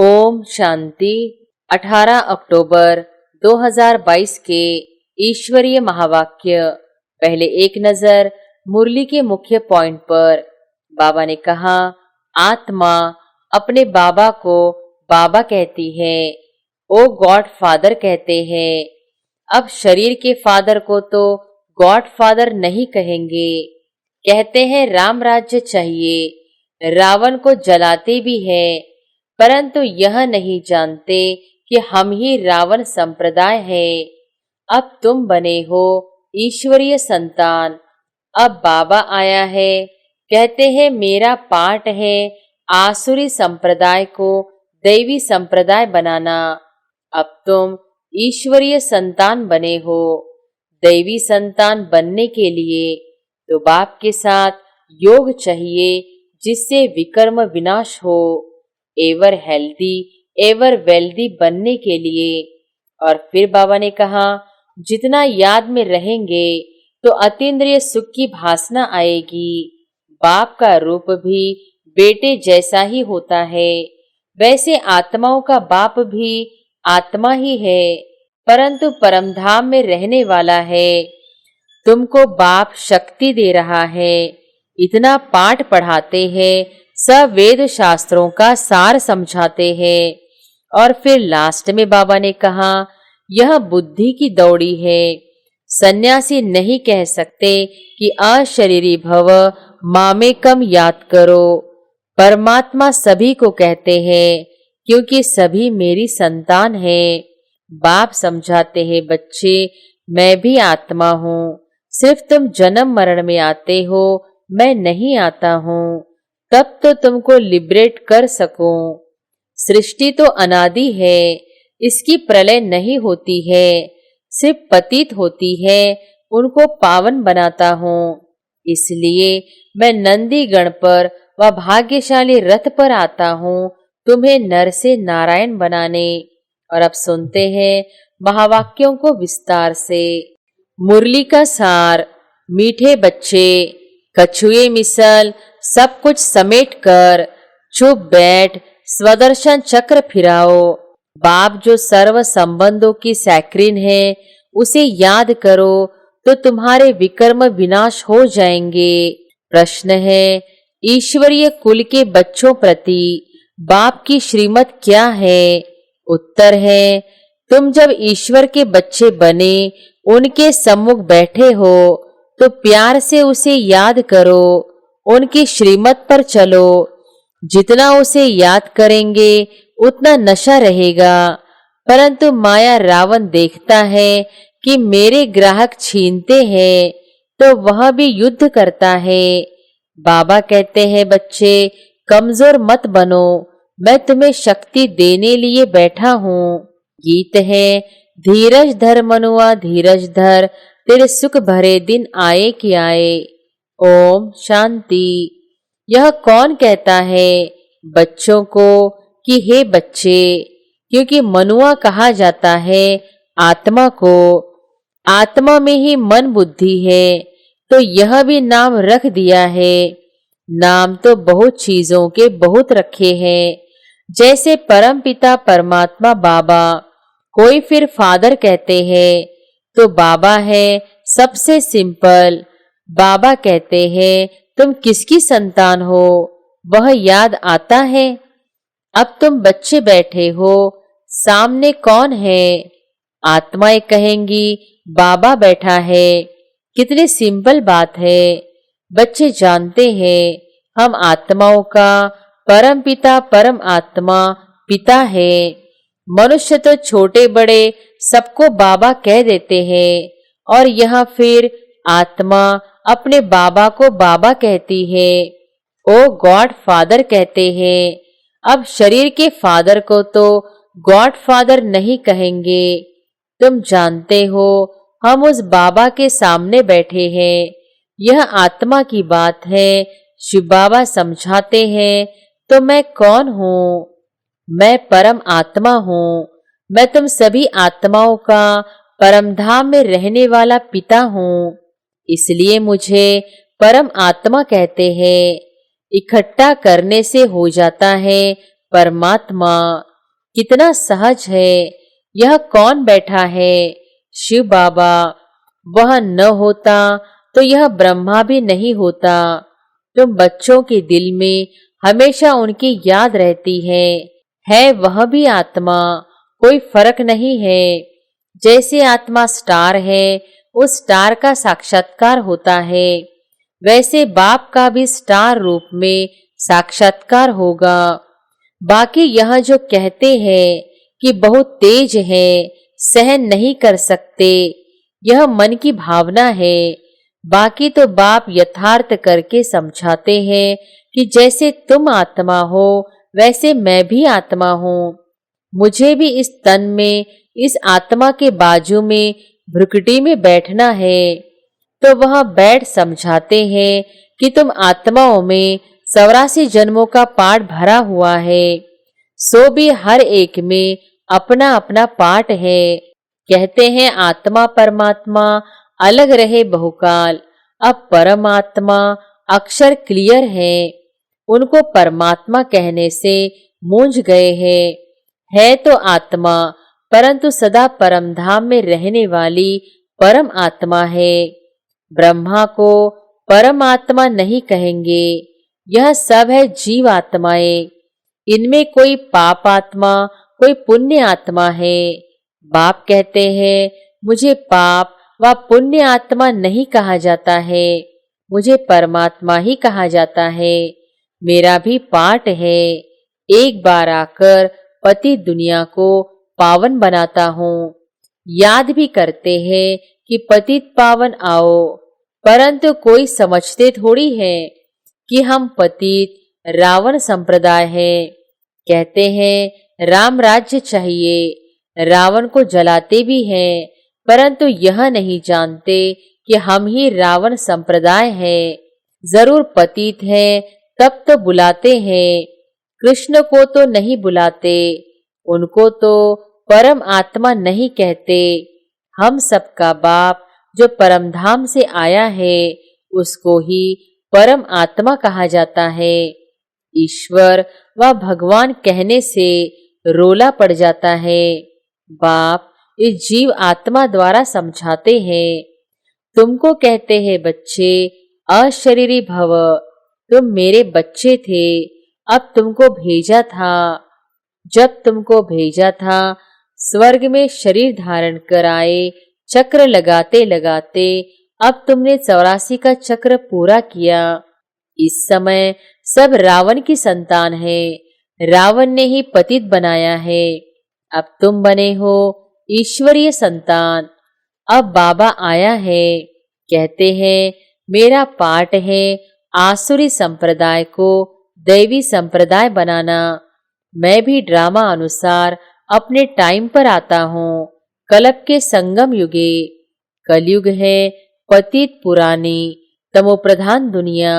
ओम शांति। 18 अक्टूबर 2022 के ईश्वरीय महावाक्य। पहले एक नजर मुरली के मुख्य पॉइंट पर। बाबा ने कहा, आत्मा अपने बाबा को बाबा कहती है, ओ गॉड फादर कहते हैं। अब शरीर के फादर को तो गॉड फादर नहीं कहेंगे। कहते हैं राम राज्य चाहिए, रावण को जलाते भी हैं, परंतु यह नहीं जानते कि हम ही रावण संप्रदाय है। अब तुम बने हो ईश्वरीय संतान। अब बाबा आया है, कहते हैं मेरा पाठ है आसुरी संप्रदाय को दैवी संप्रदाय बनाना। अब तुम ईश्वरीय संतान बने हो। दैवी संतान बनने के लिए तो बाप के साथ योग चाहिए, जिससे विकर्म विनाश हो। एवर हेल्दी एवर वेल्दी बनने के लिए। और फिर बाबा ने कहा, जितना याद में रहेंगे तो अतीन्द्रिय सुख की भासना आएगी। बाप का रूप भी बेटे जैसा ही होता है, वैसे आत्माओं का बाप भी आत्मा ही है, परंतु परमधाम में रहने वाला है। तुमको बाप शक्ति दे रहा है, इतना पाठ पढ़ाते हैं, सब वेद शास्त्रों का सार समझाते हैं। और फिर लास्ट में बाबा ने कहा, यह बुद्धि की दौड़ी है। सन्यासी नहीं कह सकते कि अशरीरी भव मामेकम याद करो। परमात्मा सभी को कहते हैं, क्योंकि सभी मेरी संतान हैं। बाप समझाते हैं, बच्चे मैं भी आत्मा हूँ, सिर्फ तुम जन्म मरण में आते हो, मैं नहीं आता हूँ, तब तो तुमको लिबरेट कर सकूं। सृष्टि तो अनादि है, इसकी प्रलय नहीं होती है, सिर्फ पतित होती है, उनको पावन बनाता हूँ। इसलिए मैं नंदी गण पर व भाग्यशाली रथ पर आता हूँ, तुम्हें नर से नारायण बनाने। और अब सुनते हैं महावाक्यों को विस्तार से। मुरली का सार। मीठे बच्चे, कछुए मिसल सब कुछ समेट कर चुप बैठ स्वदर्शन चक्र फिराओ। बाप जो सर्व संबंधों की सैक्रिन है, उसे याद करो तो तुम्हारे विकर्म विनाश हो जाएंगे। प्रश्न है, ईश्वरीय कुल के बच्चों प्रति बाप की श्रीमत क्या है? उत्तर है, तुम जब ईश्वर के बच्चे बने, उनके सम्मुख बैठे हो, तो प्यार से उसे याद करो, उनकी श्रीमत पर चलो। जितना उसे याद करेंगे उतना नशा रहेगा। परंतु माया रावण देखता है कि मेरे ग्राहक छीनते हैं, तो वह भी युद्ध करता है। बाबा कहते हैं, बच्चे कमजोर मत बनो, मैं तुम्हें शक्ति देने लिए बैठा हूँ। गीत है, धीरज धर मनुआ धीरज धर, तेरे सुख भरे दिन आए कि आए। ओम शांति। यह कौन कहता है बच्चों को कि हे बच्चे? क्योंकि मनुआ कहा जाता है आत्मा को। आत्मा में ही मन बुद्धि है, तो यह भी नाम रख दिया है। नाम तो बहुत चीजों के बहुत रखे हैं, जैसे परम पिता परमात्मा बाबा। कोई फिर फादर कहते हैं, तो बाबा है सबसे सिंपल। बाबा कहते हैं, तुम किसकी संतान हो, वह याद आता है। अब तुम बच्चे बैठे हो, सामने कौन है? आत्माएं कहेंगी बाबा बैठा है। कितनी सिंपल बात है। बच्चे जानते हैं हम आत्माओं का परम पिता परम आत्मा पिता है। मनुष्य तो छोटे बड़े सबको बाबा कह देते हैं, और यहाँ फिर आत्मा अपने बाबा को बाबा कहती है, ओ गॉड फादर कहते हैं। अब शरीर के फादर को तो गॉड फादर नहीं कहेंगे। तुम जानते हो हम उस बाबा के सामने बैठे हैं। यह आत्मा की बात है। शिव बाबा समझाते हैं, तो मैं कौन हूँ? मैं परम आत्मा हूँ। मैं तुम सभी आत्माओं का परमधाम में रहने वाला पिता हूँ, इसलिए मुझे परम आत्मा कहते हैं। इकट्ठा करने से हो जाता है परमात्मा। कितना सहज है। यह कौन बैठा है? शिव बाबा। वह न होता तो यह ब्रह्मा भी नहीं होता। तुम बच्चों के दिल में हमेशा उनकी याद रहती है वह भी आत्मा, कोई फर्क नहीं है। जैसे आत्मा स्टार है, उस स्टार का साक्षात्कार होता है, वैसे बाप का भी स्टार रूप में साक्षात्कार होगा। बाकी यह जो कहते हैं कि बहुत तेज है, सहन नहीं कर सकते, यह मन की भावना है। बाकी तो बाप यथार्थ करके समझाते हैं कि जैसे तुम आत्मा हो, वैसे मैं भी आत्मा हूँ। मुझे भी इस तन में, इस आत्मा के बाजू में, भ्रुकुटी में बैठना है। तो वह बैठ समझाते हैं कि तुम आत्माओं में 84 जन्मों का पाठ भरा हुआ है, सो भी हर एक में अपना अपना पाठ है। कहते हैं आत्मा परमात्मा अलग रहे बहुकाल। अब परमात्मा अक्षर क्लियर है, उनको परमात्मा कहने से मूंझ गए हैं। है तो आत्मा, परंतु सदा परम धाम में रहने वाली परम आत्मा है। ब्रह्मा को परमात्मा नहीं कहेंगे। यह सब है जीव आत्माएं। इनमें कोई पाप आत्मा, कोई पुण्य आत्मा है। बाप कहते हैं मुझे पाप व पुण्य आत्मा नहीं कहा जाता है, मुझे परमात्मा ही कहा जाता है। मेरा भी पाठ है, एक बार आकर पति दुनिया को पावन बनाता हूँ। याद भी करते हैं कि पतित पावन आओ, परंतु कोई समझते थोड़ी है कि हम पतित रावण संप्रदाय है। कहते हैं राम राज्य चाहिए, रावण को जलाते भी हैं, परंतु यह नहीं जानते कि हम ही रावण संप्रदाय हैं। जरूर पतित हैं तब तो बुलाते हैं, कृष्ण को तो नहीं बुलाते, उनको तो परम आत्मा नहीं कहते। हम सबका बाप जो परमधाम से आया है, उसको ही परम आत्मा कहा जाता है। ईश्वर व भगवान कहने से रोला पड़ जाता है। बाप इस जीव आत्मा द्वारा समझाते हैं। तुमको कहते हैं बच्चे अशरीरी भव, तुम मेरे बच्चे थे, अब तुमको भेजा था। जब तुमको भेजा था, स्वर्ग में शरीर धारण कर आए, चक्र लगाते लगाते अब तुमने 84 का चक्र पूरा किया। इस समय सब रावण की संतान है, रावण ने ही पतित बनाया है। अब तुम बने हो ईश्वरीय संतान। अब बाबा आया है, कहते हैं मेरा पाठ है आसुरी संप्रदाय को दैवी संप्रदाय बनाना। मैं भी ड्रामा अनुसार अपने टाइम पर आता हूँ, कलप के संगम युगे। कलयुग है पतित पुरानी तमोप्रधान दुनिया।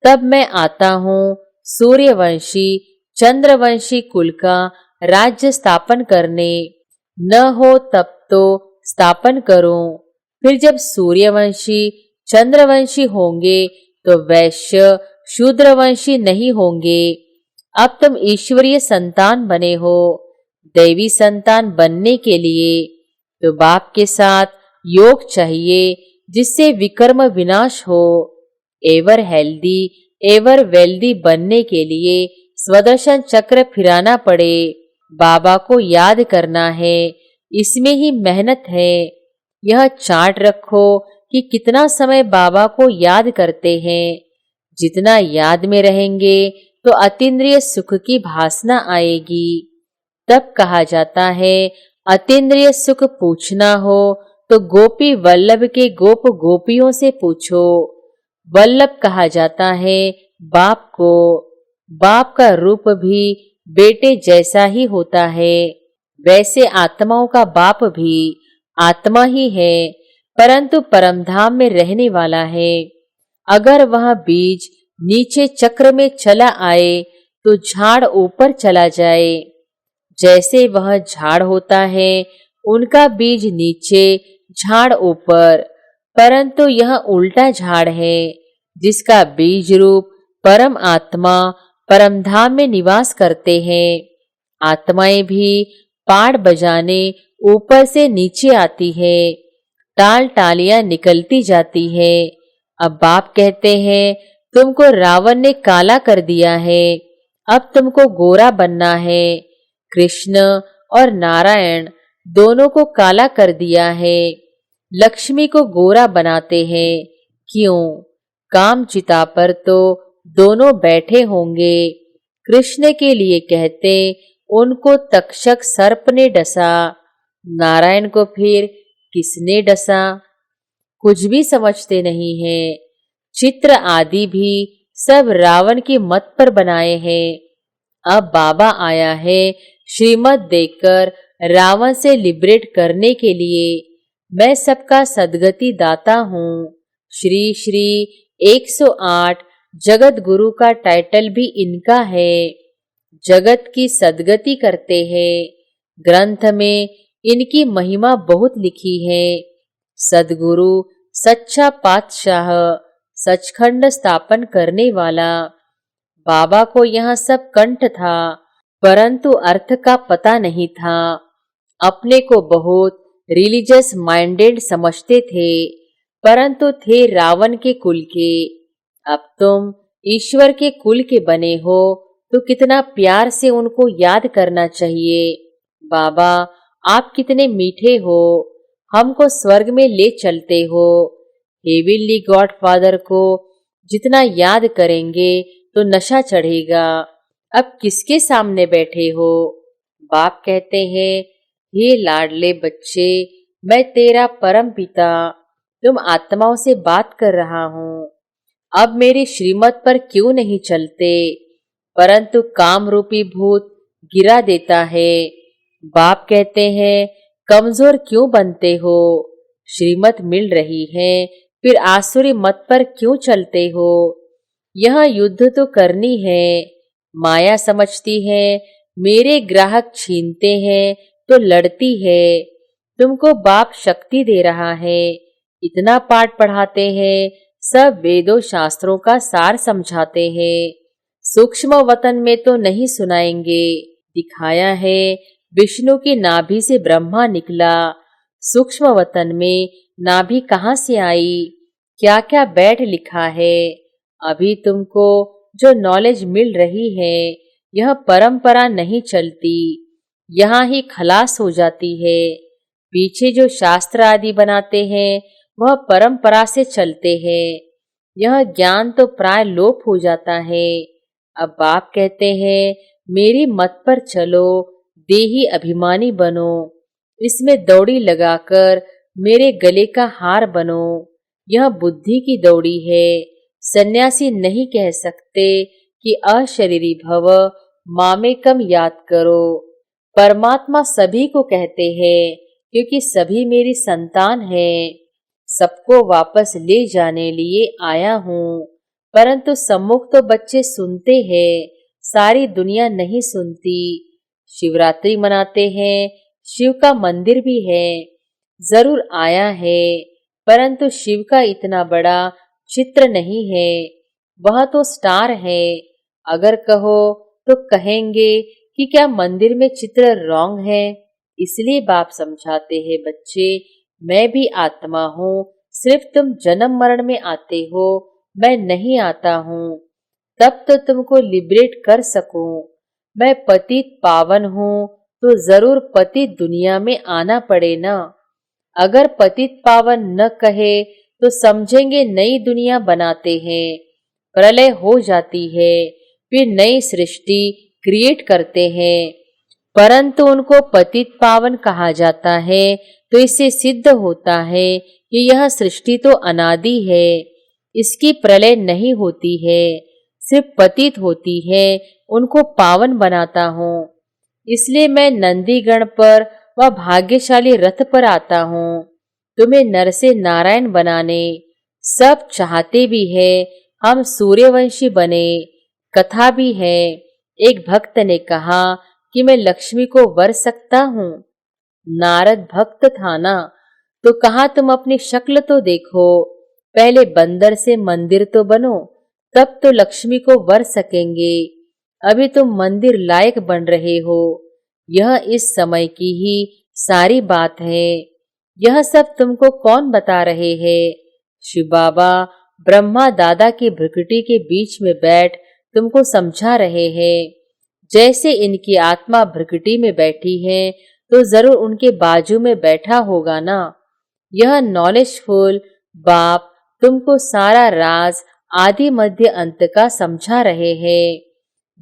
तब मैं आता हूँ सूर्यवंशी चंद्रवंशी कुल का राज्य स्थापन करने। न हो तब तो स्थापन करूं। फिर जब सूर्यवंशी चंद्रवंशी होंगे तो वैश्य शूद्रवंशी नहीं होंगे। अब तुम ईश्वरीय संतान बने हो। दैवी संतान बनने के लिए तो बाप के साथ योग चाहिए, जिससे विकर्म विनाश हो। एवर हेल्दी एवर वेल्दी बनने के लिए स्वदर्शन चक्र फिराना पड़े। बाबा को याद करना है, इसमें ही मेहनत है। यह चार्ट रखो कि कितना समय बाबा को याद करते हैं। जितना याद में रहेंगे तो अतीन्द्रिय सुख की भासना आएगी। तब कहा जाता है अतीन्द्रिय सुख पूछना हो तो गोपी वल्लभ के गोप गोपियों से पूछो। वल्लभ कहा जाता है बाप को। बाप का रूप भी बेटे जैसा ही होता है, वैसे आत्माओं का बाप भी आत्मा ही है, परंतु परमधाम में रहने वाला है। अगर वह बीज नीचे चक्र में चला आए तो झाड़ ऊपर चला जाए। जैसे वह झाड़ होता है, उनका बीज नीचे झाड़ ऊपर, परंतु यह उल्टा झाड़ है, जिसका बीज रूप परम आत्मा परमधाम में निवास करते हैं। आत्माएं भी पाड़ बजाने ऊपर से नीचे आती है, टाल टालियां निकलती जाती है। अब बाप कहते हैं तुमको रावण ने काला कर दिया है, अब तुमको गोरा बनना है। कृष्ण और नारायण दोनों को काला कर दिया है, लक्ष्मी को गोरा बनाते हैं। क्यों? काम चिता पर तो दोनों बैठे होंगे। कृष्ण के लिए कहते उनको तक्षक सर्प ने डसा, नारायण को फिर किसने डसा? कुछ भी समझते नहीं है। चित्र आदि भी सब रावण की मत पर बनाए हैं। अब बाबा आया है श्रीमत देकर रावण से लिबरेट करने के लिए। मैं सबका सद्गति दाता हूँ। श्री श्री 108 जगत गुरु का टाइटल भी इनका है। जगत की सद्गति करते हैं। ग्रंथ में इनकी महिमा बहुत लिखी है। सद्गुरु सच्चा पातशाह, सचखंड स्थापन करने वाला। बाबा को यहाँ सब कंठ था, परंतु अर्थ का पता नहीं था। अपने को बहुत रिलीजियस माइंडेड समझते थे, परंतु थे रावण के कुल के। अब तुम ईश्वर के कुल के बने हो तो कितना प्यार से उनको याद करना चाहिए। बाबा आप कितने मीठे हो, हमको स्वर्ग में ले चलते हो। हेविनली गॉड फादर को जितना याद करेंगे तो नशा चढ़ेगा। अब किसके सामने बैठे हो? बाप कहते हैं हे लाडले बच्चे, मैं तेरा परम पिता तुम आत्माओं से बात कर रहा हूँ। अब मेरी श्रीमत पर क्यों नहीं चलते, परंतु काम रूपी भूत गिरा देता है। बाप कहते हैं कमजोर क्यों बनते हो? श्रीमत मिल रही है फिर आसुरी मत पर क्यों चलते हो? यह युद्ध तो करनी है। माया समझती है मेरे ग्राहक छीनते हैं तो लड़ती है। तुमको बाप शक्ति दे रहा है, इतना पाठ पढ़ाते हैं, सब वेदों शास्त्रों का सार समझाते हैं। सूक्ष्म वतन में तो नहीं सुनाएंगे। दिखाया है विष्णु की नाभि से ब्रह्मा निकला। सूक्ष्म वतन में नाभि कहाँ से आई? क्या क्या बैठ लिखा है। अभी तुमको जो नॉलेज मिल रही है यह परंपरा नहीं चलती, यहाँ ही खलास हो जाती है। पीछे जो शास्त्र आदि बनाते हैं वह परंपरा से चलते हैं। यह ज्ञान तो प्राय लोप हो जाता है। अब बाप कहते हैं मेरी मत पर चलो, देही अभिमानी बनो, इसमें दौड़ी लगाकर मेरे गले का हार बनो। यह बुद्धि की दौड़ी है। सन्यासी नहीं कह सकते कि अशरीरी भव, मामेकम याद करो। परमात्मा सभी को कहते हैं क्योंकि सभी मेरी संतान हैं। सबको वापस ले जाने लिए आया हूँ, परंतु सम्मुख तो बच्चे सुनते हैं, सारी दुनिया नहीं सुनती। शिवरात्रि मनाते हैं, शिव का मंदिर भी है, जरूर आया है, परंतु शिव का इतना बड़ा चित्र नहीं है। वह तो स्टार है। अगर कहो तो कहेंगे कि क्या मंदिर में चित्र रॉन्ग है। इसलिए बाप समझाते हैं बच्चे मैं भी आत्मा हूँ, सिर्फ तुम जन्म मरण में आते हो, मैं नहीं आता हूँ। तब तो तुमको लिबरेट कर सकूं। मैं पतित पावन हूँ तो जरूर पतित दुनिया में आना पड़े ना। अगर पतित पावन न कहे तो समझेंगे नई दुनिया बनाते हैं। प्रलय हो जाती है, फिर नई सृष्टि क्रिएट करते हैं, परंतु उनको पतित पावन कहा जाता है तो इससे सिद्ध होता है कि यह सृष्टि तो अनादि है, इसकी प्रलय नहीं होती है, सिर्फ पतित होती है, उनको पावन बनाता हूँ। इसलिए मैं नंदीगण पर व भाग्यशाली रथ पर आता हूँ तुम्हें नर से नारायण बनाने। सब चाहते भी है हम सूर्यवंशी बने। कथा भी है, एक भक्त ने कहा कि मैं लक्ष्मी को वर सकता हूँ। नारद भक्त था ना, तो कहा तुम अपनी शक्ल तो देखो, पहले बंदर से मंदिर तो बनो, तब तो लक्ष्मी को वर सकेंगे। अभी तुम मंदिर लायक बन रहे हो, यह इस समय की ही सारी बात है। यह सब तुमको कौन बता रहे हैं? शिव बाबा ब्रह्मा दादा की भ्रुकुटी के बीच में बैठ तुमको समझा रहे हैं। जैसे इनकी आत्मा भ्रुकुटी में बैठी है तो जरूर उनके बाजू में बैठा होगा ना। यह नॉलेजफुल बाप तुमको सारा राज आदि मध्य अंत का समझा रहे हैं,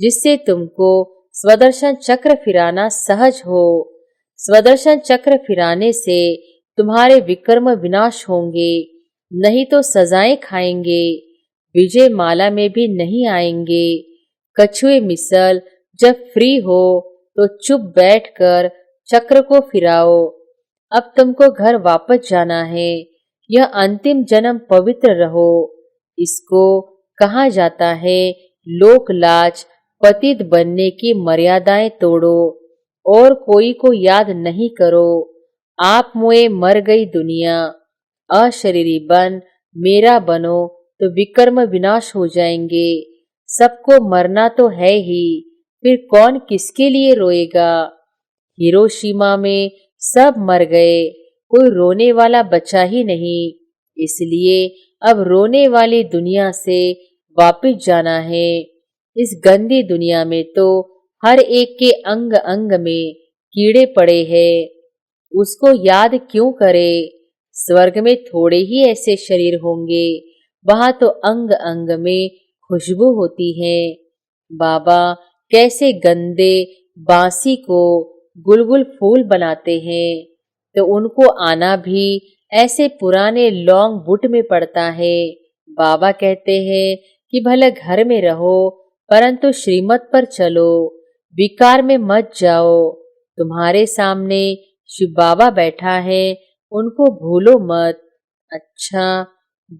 जिससे तुमको स्वदर्शन चक्र फिराना सहज हो। स्वदर्शन चक्र फिराने से तुम्हारे विकर्म विनाश होंगे, नहीं तो सजाएं खाएंगे, विजय माला में भी नहीं आएंगे। कछुए मिसल जब फ्री हो तो चुप बैठकर चक्र को फिराओ। अब तुमको घर वापस जाना है। यह अंतिम जन्म पवित्र रहो। इसको कहा जाता है लोक लाज। पतित बनने की मर्यादाएं तोड़ो और कोई को याद नहीं करो। आप मुए मर गई दुनिया। अशरीरी बन मेरा बनो तो विकर्म विनाश हो जाएंगे। सबको मरना तो है ही, फिर कौन किसके लिए रोएगा? हिरोशिमा में सब मर गए, कोई रोने वाला बचा ही नहीं। इसलिए अब रोने वाली दुनिया से वापिस जाना है। इस गंदी दुनिया में तो हर एक के अंग अंग में कीड़े पड़े हैं। उसको याद क्यों करे? स्वर्ग में थोड़े ही ऐसे शरीर होंगे, वहां तो अंग अंग में खुशबू होती है। बाबा कैसे गंदे बांसी को गुलगुल फूल बनाते हैं, तो उनको आना भी ऐसे पुराने लौंग बुट में पड़ता है। बाबा कहते हैं कि भले घर में रहो परंतु श्रीमत पर चलो, विकार में मत जाओ। तुम्हारे सामने शिव बाबा बैठा है, उनको भूलो मत। अच्छा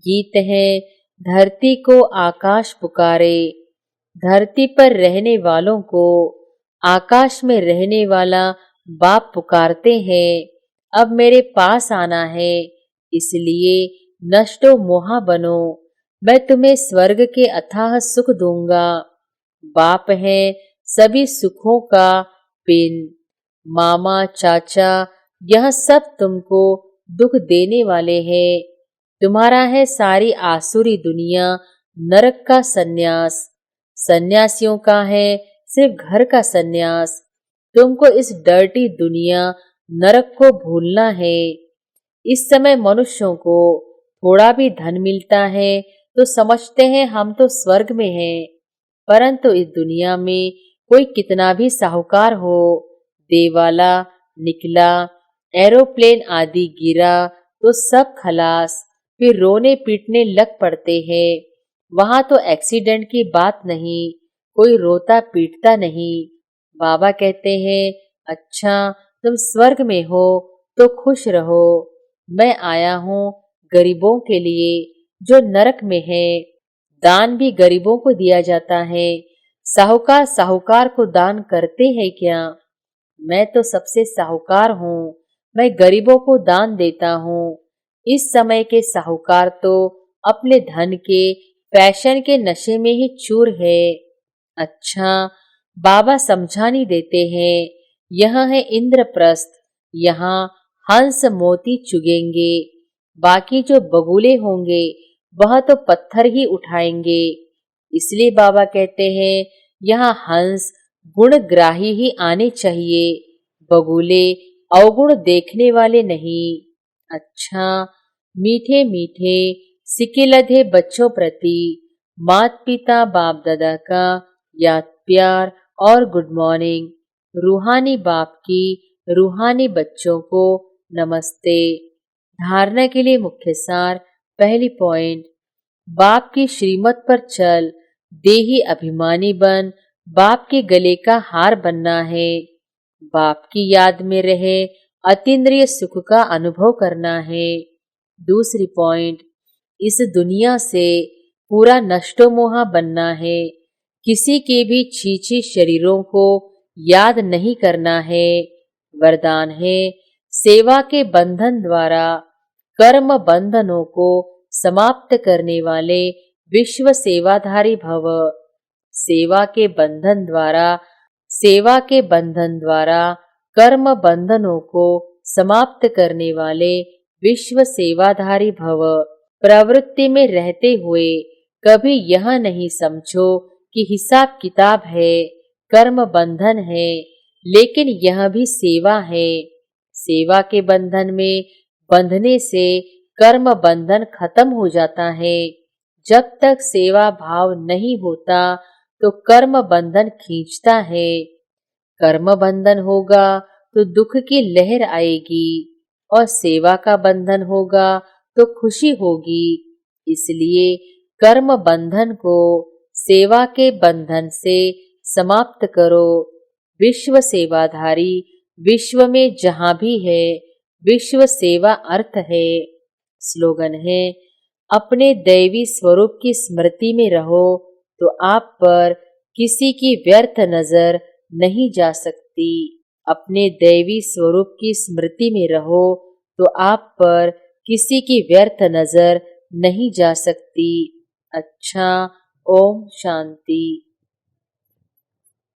गीत है, धरती को आकाश पुकारे। धरती पर रहने वालों को आकाश में रहने वाला बाप पुकारते हैं। अब मेरे पास आना है, इसलिए नष्टो मोहा बनो। मैं तुम्हें स्वर्ग के अथाह सुख दूंगा। बाप है सभी सुखों का पिन। मामा चाचा यह सब तुमको दुख देने वाले हैं। तुम्हारा है सारी आसुरी दुनिया नरक का सन्यास। सन्यासियों का है सिर्फ घर का सन्यास। तुमको इस डर्टी दुनिया नरक को भूलना है। इस समय मनुष्यों को थोड़ा भी धन मिलता है तो समझते हैं हम तो स्वर्ग में हैं, परंतु इस दुनिया में कोई कितना भी साहूकार हो, देवाला निकला, एरोप्लेन आदि गिरा तो सब खलास, फिर रोने पीटने लग पड़ते हैं। वहां तो एक्सीडेंट की बात नहीं, कोई रोता पीटता नहीं। बाबा कहते हैं अच्छा तुम स्वर्ग में हो तो खुश रहो। मैं आया हूँ गरीबों के लिए जो नरक में है। दान भी गरीबों को दिया जाता है। साहूकार साहूकार को दान करते हैं क्या? मैं तो सबसे साहूकार हूँ, मैं गरीबों को दान देता हूँ। इस समय के साहूकार तो अपने धन के फैशन के नशे में ही चूर है। अच्छा बाबा समझानी देते हैं, यह है इंद्रप्रस्थ, यहाँ हंस मोती चुगेंगे। बाकी जो बगुले होंगे वह तो पत्थर ही उठाएंगे। इसलिए बाबा कहते हैं यहाँ हंस गुणग्राही ही आने चाहिए, बगुले अवगुण देखने वाले नहीं। अच्छा मीठे मीठे सिकिलधे बच्चों प्रति माता पिता बाप दादा का याद प्यार और गुड मॉर्निंग। रूहानी बाप की रूहानी बच्चों को नमस्ते। धारणा के लिए मुख्य सार। पहली पॉइंट, बाप की श्रीमत पर चल, देही अभिमानी बन, बाप के गले का हार बनना है। बाप की याद में रहे अतीन्द्रिय सुख का अनुभव करना है। दूसरी पॉइंट, इस दुनिया से पूरा नष्टोमोहा बनना है। किसी के भी छीछी शरीरों को याद नहीं करना है। वरदान है, सेवा के बंधन द्वारा कर्म बंधनों को समाप्त करने वाले विश्व सेवाधारी भव। सेवा के बंधन द्वारा सेवा के बंधन द्वारा कर्म बंधनों को समाप्त करने वाले विश्व सेवाधारी भव। प्रवृत्ति में रहते हुए कभी यह नहीं समझो कि हिसाब किताब है, कर्म बंधन है, लेकिन यह भी सेवा है। सेवा के बंधन में बंधने से कर्म बंधन खत्म हो जाता है। जब तक सेवा भाव नहीं होता तो कर्म बंधन खींचता है। कर्म बंधन होगा तो दुख की लहर आएगी और सेवा का बंधन होगा तो खुशी होगी। इसलिए कर्म बंधन को सेवा के बंधन से समाप्त करो। विश्व सेवाधारी विश्व में जहां भी है, विश्व सेवा अर्थ है। स्लोगन है, अपने दैवी स्वरूप की स्मृति में रहो तो आप पर किसी की व्यर्थ नजर नहीं जा सकती। अपने दैवी स्वरूप की स्मृति में रहो तो आप पर किसी की व्यर्थ नजर नहीं जा सकती। अच्छा, ओम शांति।